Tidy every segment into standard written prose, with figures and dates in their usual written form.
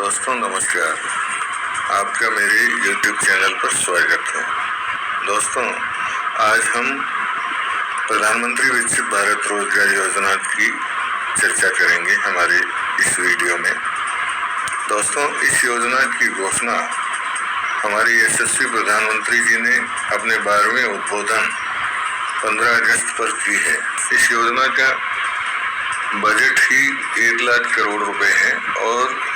दोस्तों नमस्कार, आपका मेरे YouTube चैनल पर स्वागत है। दोस्तों, आज हम प्रधानमंत्री विकसित भारत रोजगार योजना की चर्चा करेंगे हमारे इस वीडियो में। दोस्तों, इस योजना की घोषणा हमारे यशस्वी प्रधानमंत्री जी ने अपने 12वें उद्बोधन 15 अगस्त पर की है। इस योजना का बजट ही 1 लाख करोड़ रुपए है और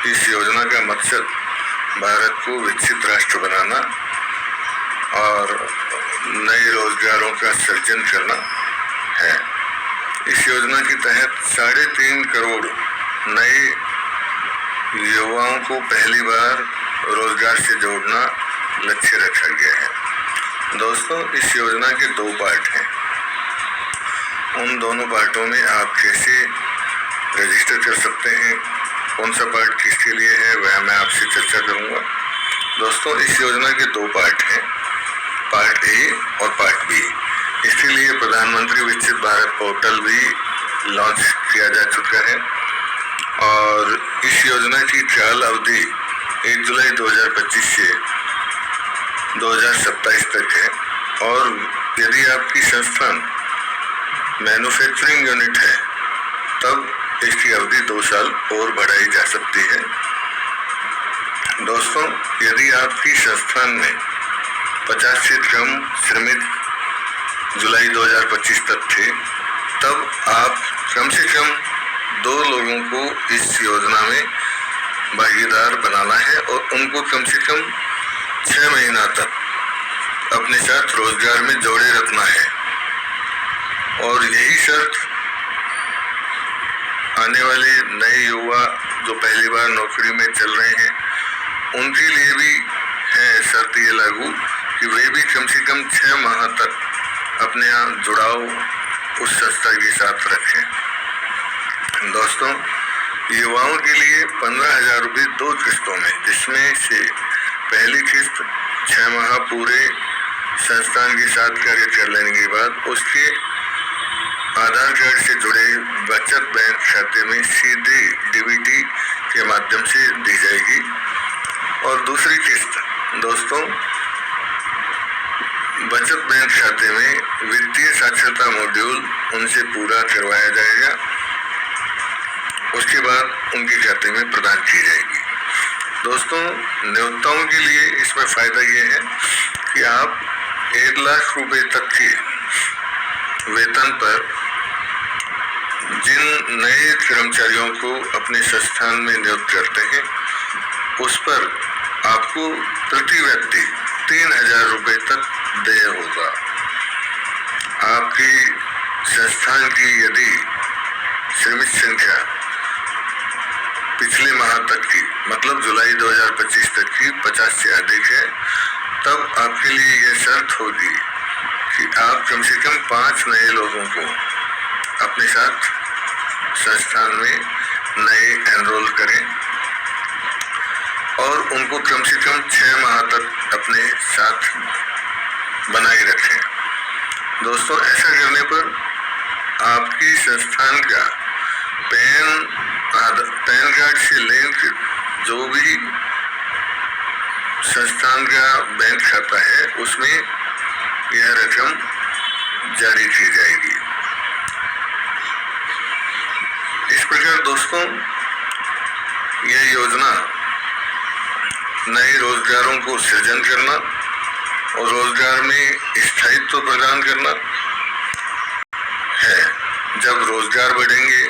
इस योजना का मकसद भारत को विकसित राष्ट्र बनाना और नए रोजगारों का सृजन करना है। इस योजना के तहत 3.5 करोड़ नए युवाओं को पहली बार रोजगार से जोड़ना लक्ष्य रखा गया है। दोस्तों, इस योजना के 2 पार्ट हैं। उन दोनों पार्टों में आप कैसे रजिस्टर कर सकते हैं, कौन सा पार्ट किसके लिए है, वह मैं आपसे चर्चा करूंगा। दोस्तों, इस योजना के 2 पार्ट हैं, पार्ट ए और पार्ट बी। इसके लिए प्रधानमंत्री विकसित भारत पोर्टल भी लॉन्च किया जा चुका है और इस योजना की ट्रायल अवधि 1 जुलाई 2025 से 2027 तक है और यदि आपकी संस्थान मैन्युफैक्चरिंग यूनिट है तब इसकी अवधि 2 साल और बढ़ाई जा सकती है। दोस्तों, यदि आपकी संस्थान में 50 से कम श्रमिक जुलाई 2025 तक थे तब आप कम से कम 2 लोगों को इस योजना में भागीदार बनाना है और उनको कम से कम 6 महीना तक अपने साथ रोजगार में जोड़े रखना है और यही शर्त आने वाले नए युवा जो पहली बार नौकरी में चल रहे हैं उनके लिए भी है शर्त ये लागू कि वे भी कम से कम 6 माह तक अपने यहाँ जुड़ाव उस संस्था के साथ रखें। दोस्तों, युवाओं के लिए 15,000 रुपये 2 किस्तों में, जिसमें से पहली किस्त 6 माह पूरे संस्थान के साथ कार्य कर लेने के बाद उसके आधार कार्ड से जुड़े बचत बैंक खाते में सीधे डीबीटी के माध्यम से दी जाएगी और दूसरी किस्त दोस्तों बचत बैंक खाते में वित्तीय साक्षरता मॉड्यूल उनसे पूरा करवाया जाएगा, उसके बाद उनके खाते में प्रदान की जाएगी। दोस्तों, नियोक्ताओं के लिए इसमें फायदा ये है कि आप 1 लाख रुपए तक के वेतन पर जिन नए कर्मचारियों को अपने संस्थान में नियुक्त करते हैं उस पर आपको प्रति व्यक्ति 3,000 रुपये तक देय होगा। आपकी संस्थान की यदि श्रमिक संख्या पिछले माह तक की मतलब जुलाई 2025 तक की 50 से अधिक है तब आपके लिए यह शर्त होगी कि आप कम से कम 5 नए लोगों को अपने साथ संस्थान में नए एनरोल करें और उनको कम से कम 6 माह तक अपने साथ बनाए रखें। दोस्तों, ऐसा करने पर आपकी संस्थान का पैन कार्ड से लिंक जो भी संस्थान का बैंक खाता है उसमें यह रकम जारी की जाएगी। इस प्रकार दोस्तों, यह योजना नए रोजगारों को सृजन करना और रोजगार में स्थायित्व प्रदान करना है। जब रोजगार बढ़ेंगे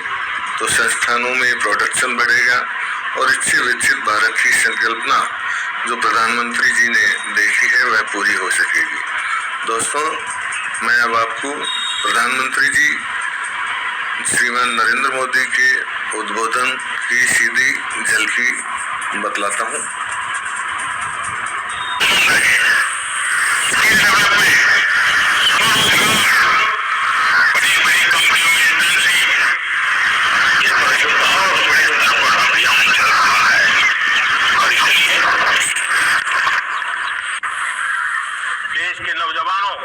तो संस्थानों में प्रोडक्शन बढ़ेगा और इससे विकसित भारत की संकल्पना जो प्रधानमंत्री जी ने देखी है वह पूरी हो सकेगी। दोस्तों, मैं अब आपको प्रधानमंत्री जी श्रीमान नरेंद्र मोदी के उद्बोधन की सीधी झलकी बतलाता हूँ। देश के नौजवानों,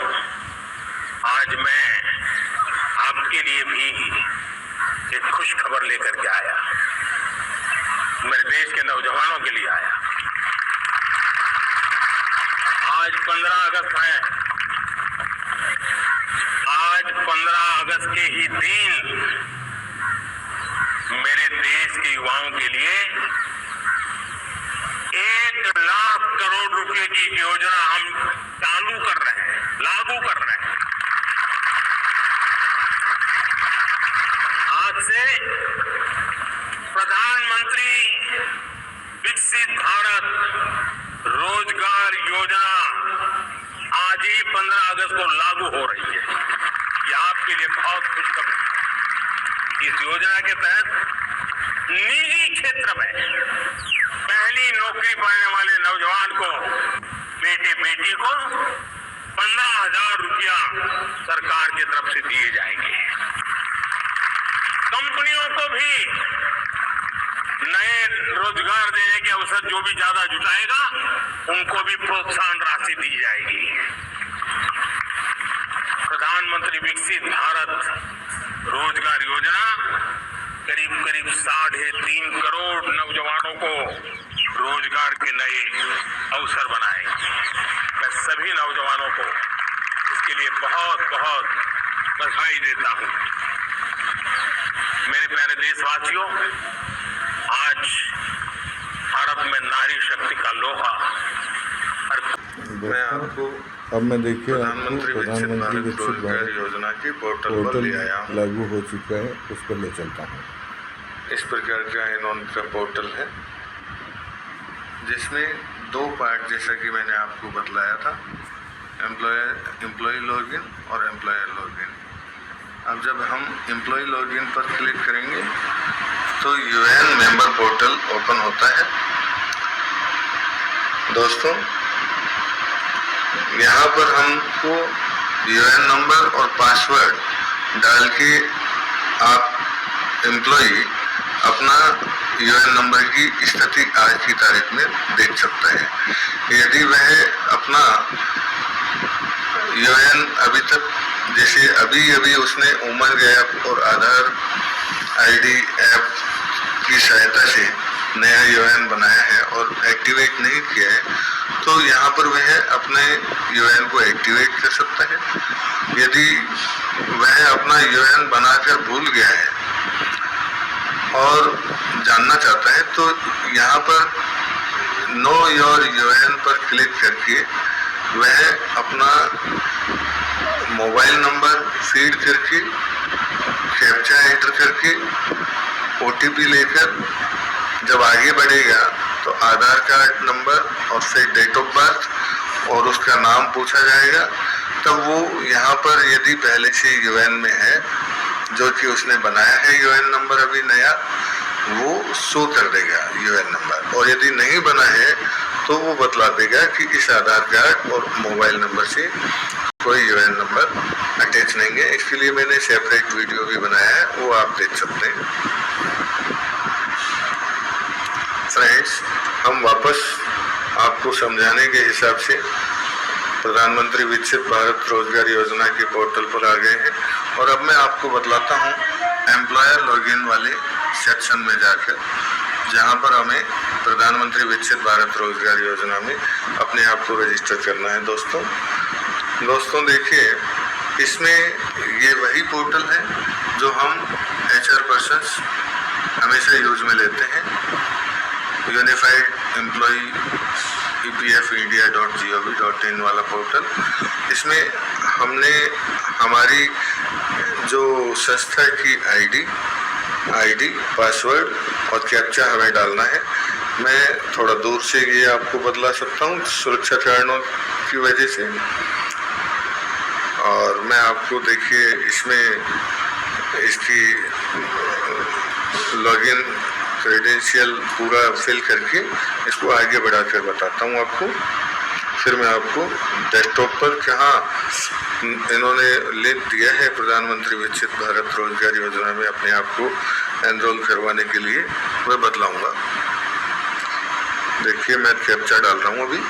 आज मैं आपके लिए भी एक खुश खबर लेकर के आया। मेरे देश के नौजवानों के लिए आया। आज 15 अगस्त है। आज 15 अगस्त के ही दिन मेरे देश के युवाओं के लिए 1 लाख करोड़ रुपए की योजना हम चालू कर रहे हैं, लागू कर रहे हैं। आज से प्रधानमंत्री विकसित भारत रोजगार योजना आज ही 15 अगस्त को लागू हो रही है। ये आपके लिए बहुत खुशखबरी है। इस योजना के तहत निजी क्षेत्र में पहली नौकरी पाने वाले नौजवान को, बेटे बेटी को 15,000 रुपया सरकार की तरफ से दिए जाएंगे। कंपनियों को भी नए रोजगार देने के अवसर जो भी ज्यादा जुटाएगा उनको भी प्रोत्साहन राशि दी जाएगी। प्रधानमंत्री विकसित भारत रोजगार योजना करीब 3.5 करोड़ नौजवानों को रोजगार के नए अवसर बनाएगी। मैं सभी नौजवानों को इसके लिए बहुत बहुत बधाई देता हूं। मेरे प्यारे देशवासियों, आज भारत में नारी शक्ति का लोहा मैं आपको अब मैं देखिए प्रधानमंत्री विकसित भारत योजना की पोर्टल पर ले आया हूँ। लागू हो चुका है, उस पर ले चलता हूँ। इस प्रकार का इनका पोर्टल है जिसमें 2 पार्ट, जैसा कि मैंने आपको बतलाया था, एम्प्लॉय लॉगिन और एम्प्लॉयर लॉगिन। अब जब हम एम्प्लॉय लॉगिन पर क्लिक करेंगे तो यूएएन मेंबर पोर्टल ओपन होता है। दोस्तों, यहाँ पर हमको यूएएन नंबर और पासवर्ड डाल के आप एम्प्लॉय अपना यूएएन नंबर की स्थिति आज की तारीख में देख सकता है। यदि वह अपना यूएएन अभी तक, जैसे अभी उसने उमंग ऐप और आधार आईडी ऐप की सहायता से नया यूएएन बनाया है और एक्टिवेट नहीं किया है, तो यहाँ पर वह अपने यूएएन को एक्टिवेट कर सकता है। यदि वह अपना यूएएन बनाकर भूल गया है और जानना चाहता है तो यहाँ पर नो योर यूएएन पर क्लिक करके वह अपना मोबाइल नंबर फीड करके, कैप्चा एंटर करके, ओटीपी लेकर जब आगे बढ़ेगा तो आधार कार्ड नंबर और फिर डेट ऑफ बर्थ और उसका नाम पूछा जाएगा। तब वो यहाँ पर यदि पहले से यूएएन में है, जो कि उसने बनाया है यूएएन नंबर अभी नया, वो शो कर देगा यूएएन नंबर। और यदि नहीं बना है तो वो बतला देगा कि इस आधार कार्ड और मोबाइल नंबर से कोई यूएएन नंबर अटैच नहीं है। इसके लिए मैंने सेपरेट वीडियो भी बनाया है, वो आप देख सकते हैं। फ्रेंड्स, हम वापस आपको समझाने के हिसाब से प्रधानमंत्री विकसित भारत रोजगार योजना के पोर्टल पर आ गए हैं और अब मैं आपको बतलाता हूं एम्प्लॉयर लॉगिन वाले सेक्शन में जाकर, जहां पर हमें प्रधानमंत्री विकसित भारत रोजगार योजना में अपने आप को रजिस्टर करना है। दोस्तों देखिए, इसमें ये वही पोर्टल है जो हम HR पर्सन्स हमेशा यूज में लेते हैं, यूनिफाइड एम्प्लॉई EPFindia.gov.in वाला पोर्टल। इसमें हमने हमारी जो संस्था की आईडी, पासवर्ड और कैप्चा हमें डालना है। मैं थोड़ा दूर से ये आपको बतला सकता हूँ सुरक्षा कारणों की वजह से। और मैं आपको देखिए इसमें इसकी लॉगिन क्रेडेंशियल पूरा फिल करके इसको आगे बढ़ाकर बताता हूँ आपको। फिर मैं आपको डेस्कटॉप पर जहाँ इन्होंने लिंक दिया है प्रधानमंत्री विकसित भारत रोजगार योजना में अपने आप को एनरोल करवाने के लिए, वह बतलाऊंगा। देखिए मैं कैप्चा डाल रहा हूँ अभी।